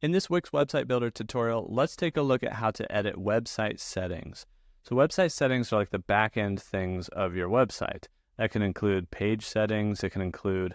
In this Wix Website Builder tutorial, let's take a look at how to edit website settings. So website settings are like the back-end things of your website. That can include page settings, it can include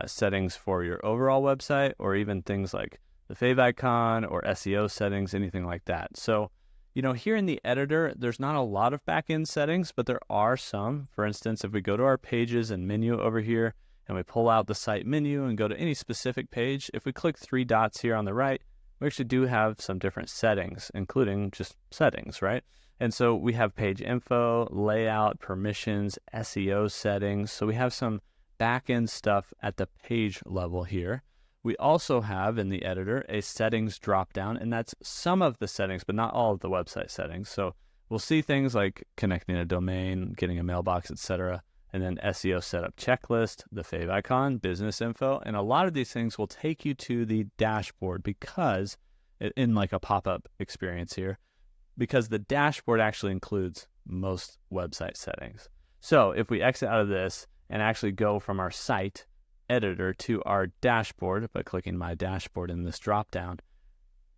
settings for your overall website, or even things like the favicon or SEO settings, anything like that. So, here in the editor, there's not a lot of back-end settings, but there are some. For instance, if we go to our pages and menu over here, and we pull out the site menu and go to any specific page, if we click three dots here on the right, we actually do have some different settings, including just settings, right? And so we have page info, layout, permissions, SEO settings. So we have some back-end stuff at the page level here. We also have in the editor a settings dropdown, and that's some of the settings, but not all of the website settings. So we'll see things like connecting a domain, getting a mailbox, etc., and then SEO setup checklist, the favicon, business info, and a lot of these things will take you to the dashboard because, in like a pop-up experience here, because the dashboard actually includes most website settings. So if we exit out of this and actually go from our site editor to our dashboard by clicking My Dashboard in this dropdown,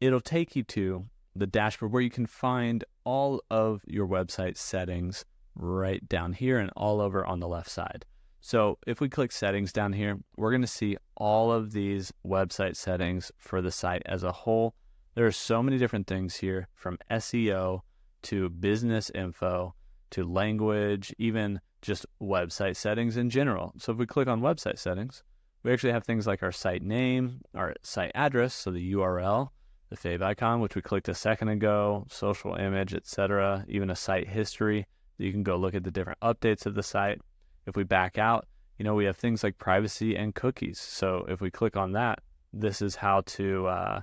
it'll take you to the dashboard where you can find all of your website settings right down here and all over on the left side. So if we click settings down here, we're going to see all of these website settings for the site as a whole. There are so many different things here, from SEO to business info to language, even just website settings in general. So if we click on website settings, we actually have things like our site name, our site address, so the URL, the favicon, which we clicked a second ago, social image, etc., even a site history. You can go look at the different updates of the site. If we back out, we have things like privacy and cookies. So if we click on that, this is how to,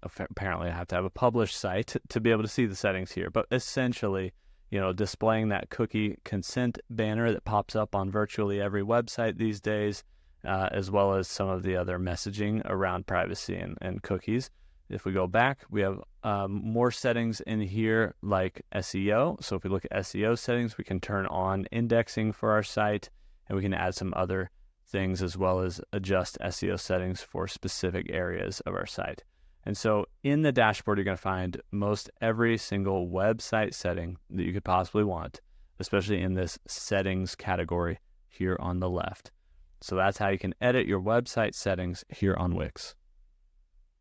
apparently I have to have a published site to be able to see the settings here. But essentially, displaying that cookie consent banner that pops up on virtually every website these days, as well as some of the other messaging around privacy and cookies. If we go back, we have more settings in here like SEO. So if we look at SEO settings, we can turn on indexing for our site, and we can add some other things as well as adjust SEO settings for specific areas of our site. And so in the dashboard, you're going to find most every single website setting that you could possibly want, especially in this settings category here on the left. So that's how you can edit your website settings here on Wix.